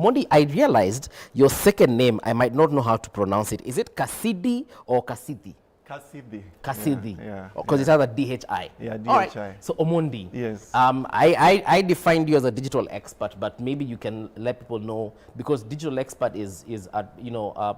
Mondi, I realized your second name, I might not know how to pronounce it. Is it Kasidi or Kasidi? Kasidi. Kasidi. Yeah. Because it has a DHI. Yeah, DHI. All right. So Omondi. Yes. I defined you as a digital expert, but maybe you can let people know, because digital expert is a, a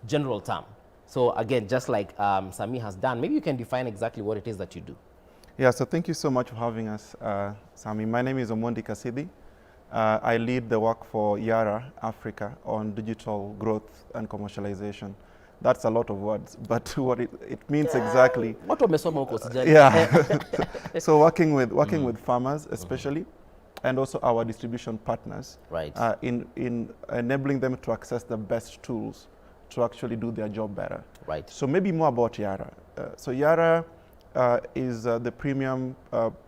general term. So again, just like Sami has done, maybe you can define exactly what it is that you do. Yeah, so thank you so much for having us, Sami. My name is Omondi Kasidi. I lead the work for Yara Africa on digital growth and commercialization. That's a lot of words, but what it means exactly. Yeah. So working with farmers, especially, and also our distribution partners, right? In enabling them to access the best tools to actually do their job better. Right. So maybe more about Yara. So Yara is the premium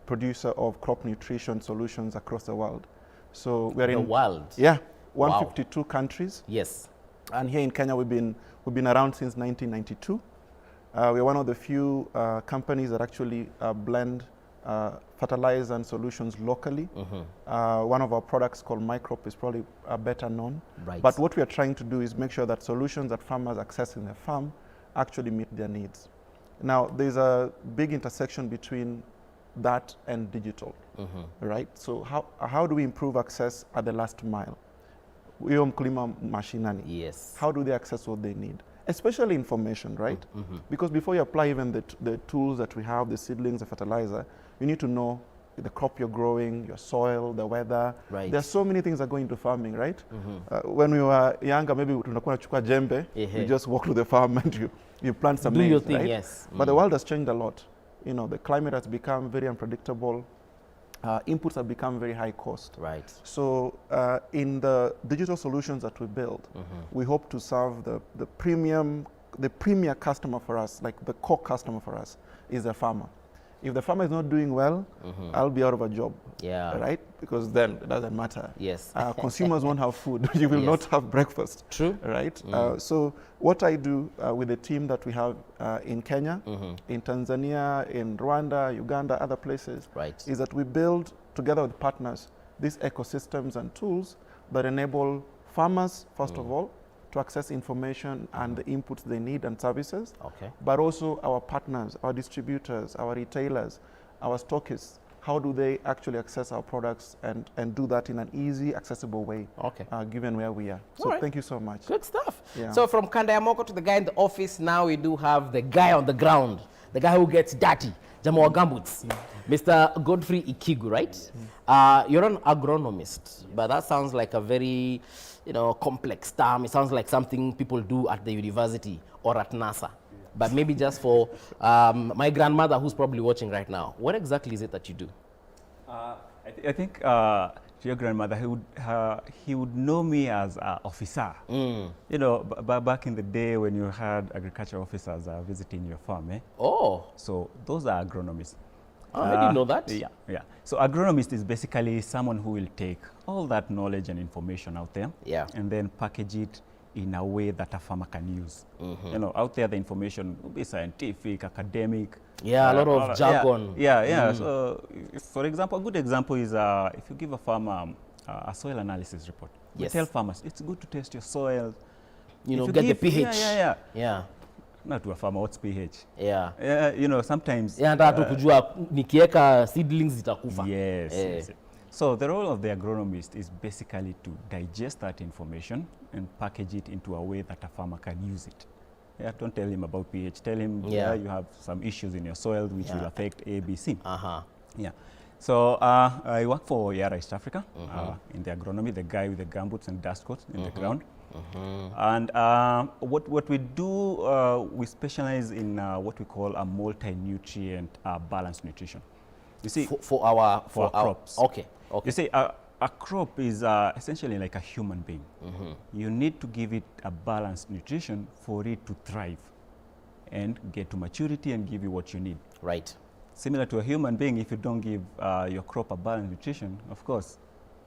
producer of crop nutrition solutions across the world. So we're in the world. Yeah, 152 countries. Yes. And here in Kenya, we've been around since 1992. We're one of the few companies that actually blend fertilizer and solutions locally. One of our products called Microp is probably better known. Right. But what we are trying to do is make sure that solutions that farmers access in their farm actually meet their needs. Now, there's a big intersection between that and digital, right? So how do we improve access at the last mile? Yes. How do they access what they need? Especially information, right? Because before you apply even the tools that we have, the seedlings, the fertilizer, you need to know the crop you're growing, your soil, the weather. Right. There's so many things that go into farming, right? When we were younger, maybe tunakuwa nachukua jembe, you just walk to the farm and you plant some maize, your thing, right? yes. But the world has changed a lot. You know, the climate has become very unpredictable. Inputs have become very high cost. Right. So in the digital solutions that we build, we hope to serve the premier customer for us, like the core customer for us, is the farmer. If the farmer is not doing well, I'll be out of a job. Yeah. Right? Because then it doesn't matter. Yes. Consumers won't have food. You will not have breakfast. True. Right? So what I do with the team that we have in Kenya, in Tanzania, in Rwanda, Uganda, other places, right, is that we build together with partners these ecosystems and tools that enable farmers, first of all, to access information and the inputs they need and services, but also our partners, our distributors, our retailers, our stockists. How do they actually access our products and do that in an easy, accessible way, given where we are. So thank you so much. Good stuff. Yeah. So from Kandayamoko to the guy in the office, now we do have the guy on the ground, the guy who gets dirty, Jamoa Gambuts, Mr. Godfrey Ikigu, right? You're an agronomist, but that sounds like a very complex term. It sounds like something people do at the university or at NASA. But maybe just for my grandmother who's probably watching right now, what exactly is it that you do? I think your grandmother, he would know me as an officer. You know, back in the day when you had agriculture officers visiting your farm. Oh. So those are agronomists. I didn't know that. Yeah. So agronomist is basically someone who will take all that knowledge and information out there and then package it in a way that a farmer can use. You know, out there the information will be scientific, academic. Yeah, a lot of jargon. So, for example, a good example is if you give a farmer a soil analysis report. We tell farmers, it's good to test your soil. You get the pH. Yeah. Not to a farmer, what's pH? Yeah. You know, sometimes... nikieka seedlings zitakufa. Yes. So the role of the agronomist is basically to digest that information and package it into a way that a farmer can use it. Don't tell him about pH. Tell him you have some issues in your soil which will affect A, B, C. So I work for Yara East Africa in the agronomy, the guy with the gumboots and dust coats in the ground. And what we do, we specialize in what we call a multi-nutrient balanced nutrition. You see, for our crops. Okay. You see, a crop is essentially like a human being. You need to give it a balanced nutrition for it to thrive and get to maturity and give you what you need. Right. Similar to a human being, if you don't give your crop a balanced nutrition, of course,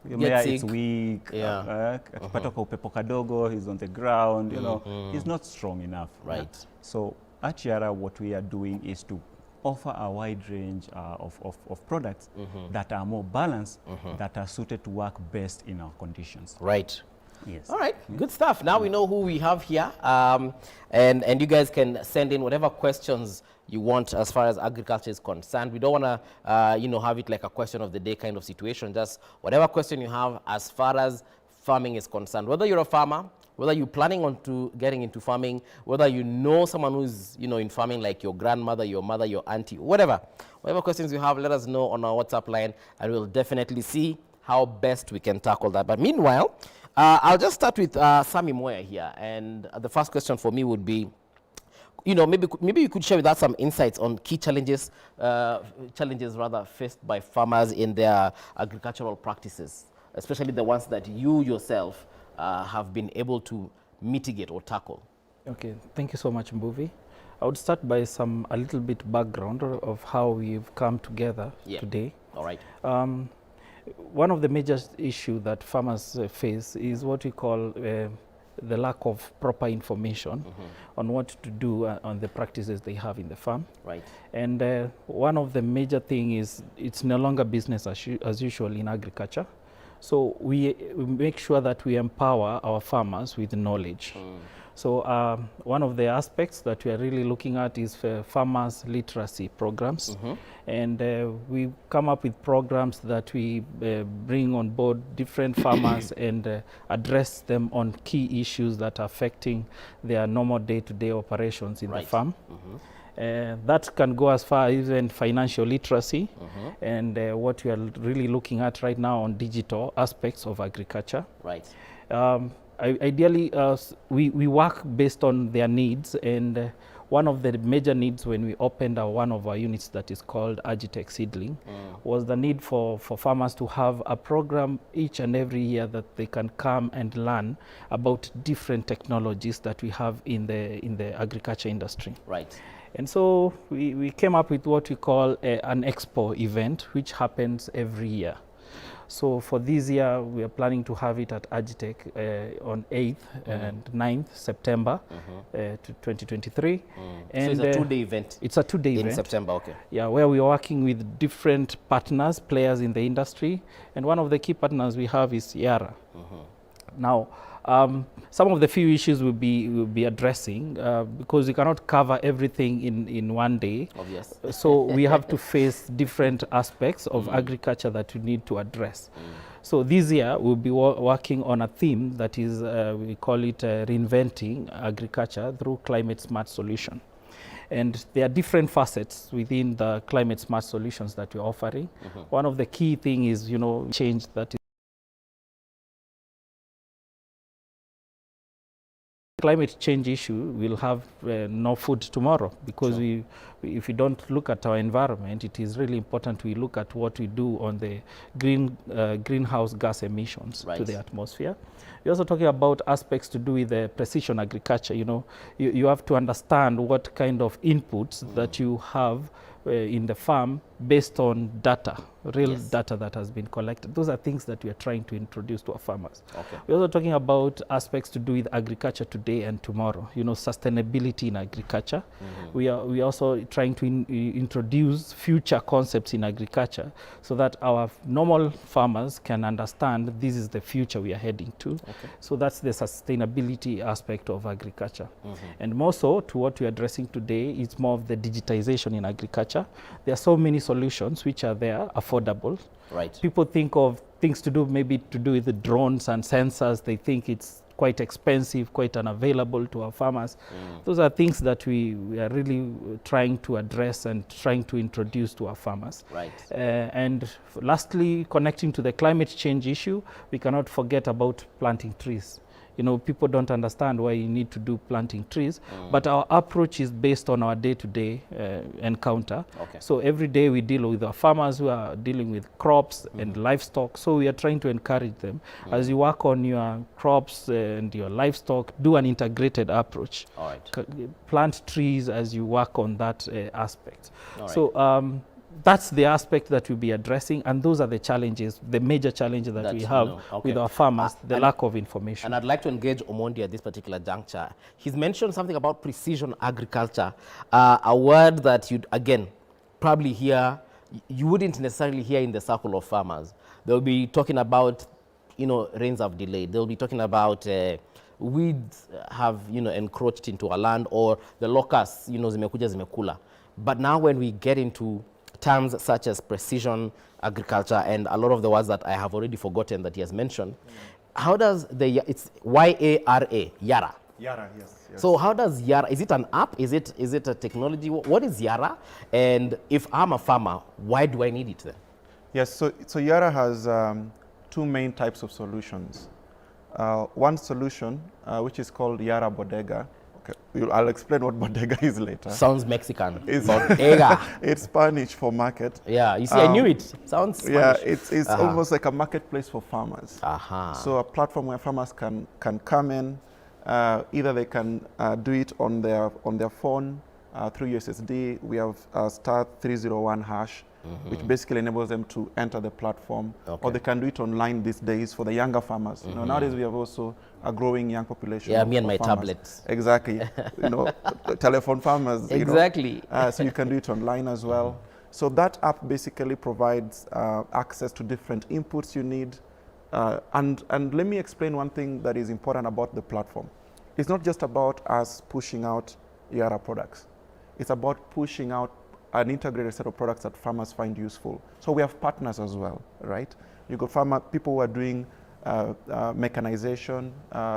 it's weak. Akipata kwa upepo kadogo, he's on the ground, you know, he's not strong enough. Right. So at Yara, what we are doing is to offer a wide range of products that are more balanced, that are suited to work best in our conditions. Right. Yes. All right, good stuff. Now we know who we have here, and you guys can send in whatever questions you want as far as agriculture is concerned. We don't want to, you know, have it like a question of the day kind of situation. Just whatever question you have as far as farming is concerned. Whether you're a farmer, whether you're planning on getting into farming, whether you know someone who's, you know, in farming, like your grandmother, your mother, your auntie, whatever questions you have, let us know on our WhatsApp line, and we'll definitely see how best we can tackle that. But meanwhile, I'll just start with Sammy Moya here, and the first question for me would be, you know, maybe you could share with us some insights on key challenges faced by farmers in their agricultural practices, especially the ones that you yourself have been able to mitigate or tackle. Okay, thank you so much, Mbuvi. I would start by a little bit background of how we've come together today. All right. One of the major issues that farmers face is what we call the lack of proper information on what to do on the practices they have in the farm. Right. And one of the major things is it's no longer business as usual in agriculture. So we make sure that we empower our farmers with knowledge. So one of the aspects that we are really looking at is farmers literacy programs. And we come up with programs that we bring on board different farmers and address them on key issues that are affecting their normal day-to-day operations in the farm. That can go as far as even financial literacy and what we are really looking at right now on digital aspects of agriculture. Right. Ideally, we work based on their needs, and one of the major needs when we opened one of our units that is called Agitech Seedling was the need for farmers to have a program each and every year that they can come and learn about different technologies that we have in the agriculture industry. Right. And so we came up with what we call an expo event, which happens every year. So for this year, we are planning to have it at Agitech on 8th and 9th September to 2023. And so it's a two-day event? It's a two-day event. In September, okay. Yeah, where we are working with different partners, players in the industry. And one of the key partners we have is Yara. Now, some of the few issues we'll be addressing because we cannot cover everything in one day. Obvious. So we have to face different aspects of agriculture that we need to address. So this year we'll be working on a theme that is, we call it reinventing agriculture through climate smart solution. And there are different facets within the climate smart solutions that we're offering. One of the key things is, you know, change that is climate change issue. We'll have no food tomorrow because if we don't look at our environment, it is really important we look at what we do on the greenhouse gas emissions to the atmosphere. We're also talking about aspects to do with the precision agriculture. You know, you have to understand what kind of inputs that you have in the farm based on data, real data that has been collected. Those are things that we are trying to introduce to our farmers. Okay. We're also talking about aspects to do with agriculture today and tomorrow, you know, sustainability in agriculture. We are also trying to introduce future concepts in agriculture so that our normal farmers can understand this is the future we are heading to. So that's the sustainability aspect of agriculture. And more so to what we're addressing today is more of the digitization in agriculture. There are so many solutions which are there, affordable. Right. People think of things to do, maybe to do with the drones and sensors. They think it's quite expensive, quite unavailable to our farmers. Those are things that we are really trying to address and trying to introduce to our farmers. Right. And lastly, connecting to the climate change issue, we cannot forget about planting trees. You know, people don't understand why you need to do planting trees, but our approach is based on our day-to-day encounter. So every day we deal with our farmers who are dealing with crops and livestock. So we are trying to encourage them as you work on your crops and your livestock, do an integrated approach. Plant trees as you work on that aspect. So that's the aspect that we'll be addressing, and those are the challenges, the major challenges that we have with our farmers, the lack of information. And I'd like to engage Omondi at this particular juncture. He's mentioned something about precision agriculture, a word that you'd, again, probably hear, you wouldn't necessarily hear in the circle of farmers. They'll be talking about rains have delayed. They'll be talking about weeds have, encroached into our land, or the locusts, zimekuja zimekula. But now when we get into terms such as precision agriculture and a lot of the words that I have already forgotten that he has mentioned, how does it's YARA, Yara. Yara, yes. So how does Yara, is it an app? Is it a technology? What is Yara? And if I'm a farmer, why do I need it then? Yes, so Yara has two main types of solutions. One solution, which is called Yara Bodega. Okay, I'll explain what bodega is later. Sounds Mexican. It's bodega. It's Spanish for market. Yeah, you see, I knew it. Sounds Spanish. Yeah, it's almost like a marketplace for farmers. So a platform where farmers can come in. Either they can do it on their phone through USSD. We have star 301 hash, which basically enables them to enter the platform. Or they can do it online these days for the younger farmers. Nowadays we have also a growing young population. Yeah, me and my farmers. tablets. Exactly. Telephone farmers. Exactly. So you can do it online as well. So that app basically provides access to different inputs you need. And let me explain one thing that is important about the platform. It's not just about us pushing out Yara products. It's about pushing out an integrated set of products that farmers find useful. So we have partners as well, right? You got people who are doing mechanization.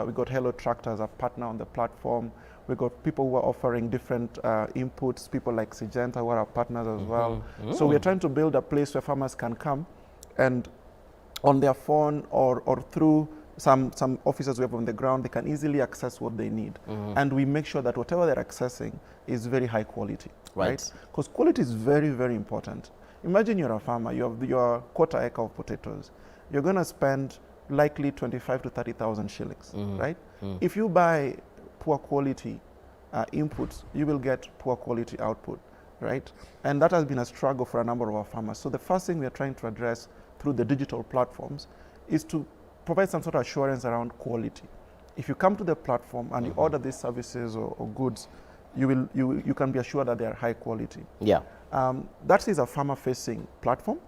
We got Hello Tractor as a partner on the platform. We got people who are offering different inputs, people like Syngenta who are our partners as well. So we're trying to build a place where farmers can come and on their phone or through some officers we have on the ground, they can easily access what they need. And we make sure that whatever they're accessing is very high quality, right? Because quality is very, very important. Imagine you're a farmer, you have your quarter acre of potatoes. You're going to spend likely 25 to 30,000 shillings, right? If you buy poor quality inputs, you will get poor quality output, right? And that has been a struggle for a number of our farmers. So the first thing we are trying to address through the digital platforms is to provide some sort of assurance around quality. If you come to the platform and you order these services or goods, you can be assured that they are high quality. Yeah. That is a farmer-facing platform.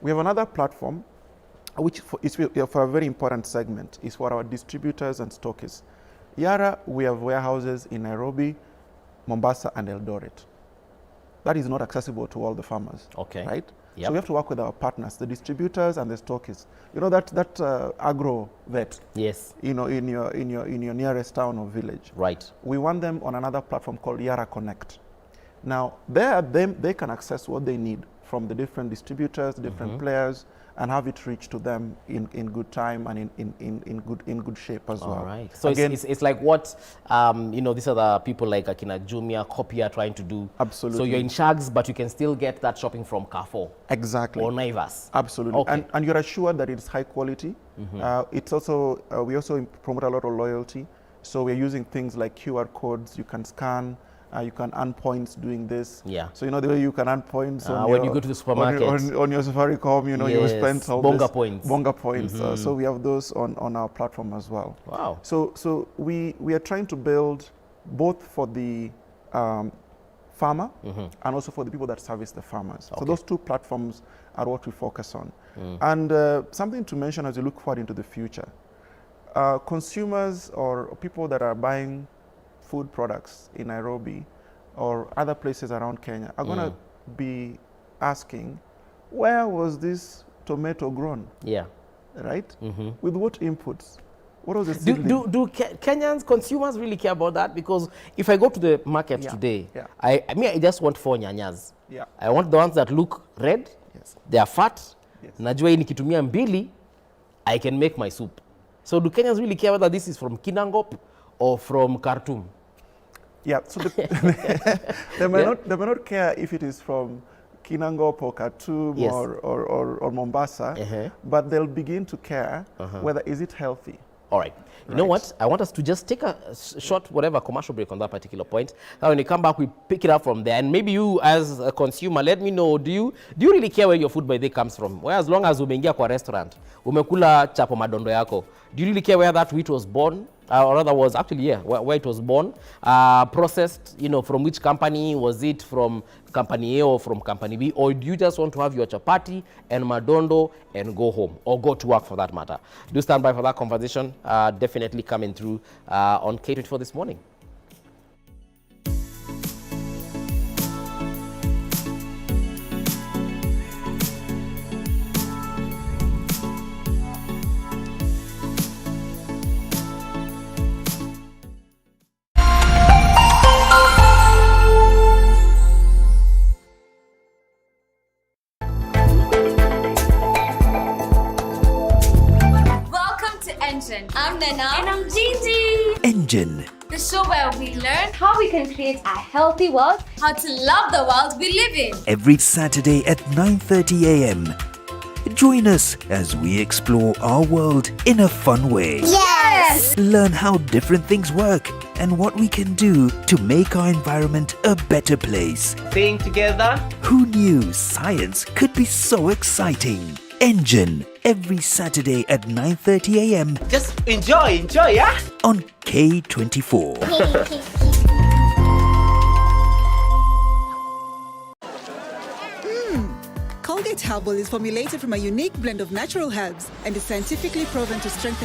We have another platform which is for a very important segment, is for our distributors and stockists. Yara, we have warehouses in Nairobi, Mombasa, and Eldoret. That is not accessible to all the farmers, right? Yep. So we have to work with our partners, the distributors and the stockists. That agro vet. Yes. In your nearest town or village. Right. We want them on another platform called Yara Connect. Now, there they can access what they need from the different distributors, different players, and have it reach to them in good time and in good shape as well. All right. So again, it's like what these other people like Akina Jumia, Copy are trying to do. Absolutely. So you're in Shags, but you can still get that shopping from Carrefour. Exactly. Or Naivas. Absolutely. Okay. And you're assured that it's high quality. It's also we also promote a lot of loyalty. So we're using things like QR codes. You can scan. You can earn points doing this. Yeah. So the way you can earn points when you go to the supermarket. On your Safaricom, you spend all Bonga points. Bonga points. So we have those on our platform as well. Wow. So we are trying to build both for the farmer and also for the people that service the farmers. So those two platforms are what we focus on. And something to mention as we look forward into the future, consumers or people that are buying food products in Nairobi or other places around Kenya are going to be asking, where was this tomato grown? Yeah. Right? With what inputs? What was the seedling? Do Kenyans, consumers really care about that? Because if I go to the market today, I just want 4 nyanyas. Yeah. I want the ones that look red, they are fat, najua hii nikitumia mbili, I can make my soup. So do Kenyans really care whether this is from Kinangop or from Khartoum? Yeah, so they may not care if it is from Kinangop or Khartoum or Mombasa, but they'll begin to care whether is it healthy. All right. You know what? I want us to just take a short commercial break on that particular point. Now when we come back, we pick it up from there. And maybe you as a consumer, let me know, do you really care where your food by day comes from? Well, as long as umeingia kwa restaurant, umekula chapo madondo yako, do you really care where that wheat was born? or rather was actually, yeah, where it was born, processed, you know, from which company? Was it from company A or from company B? Or do you just want to have your chapati and madondo and go home, or go to work for that matter? Do stand by for that conversation, definitely coming through on K24 this morning. I'm Nana. And I'm Gigi. Engine. The show where we learn how we can create a healthy world, how to love the world we live in. Every Saturday at 9:30 a.m. Join us as we explore our world in a fun way. Yes! Learn how different things work and what we can do to make our environment a better place. Staying together. Who knew science could be so exciting? Engine, every Saturday at 9:30 a.m. Just enjoy, yeah? On K24. Colgate Herbal is formulated from a unique blend of natural herbs and is scientifically proven to strengthen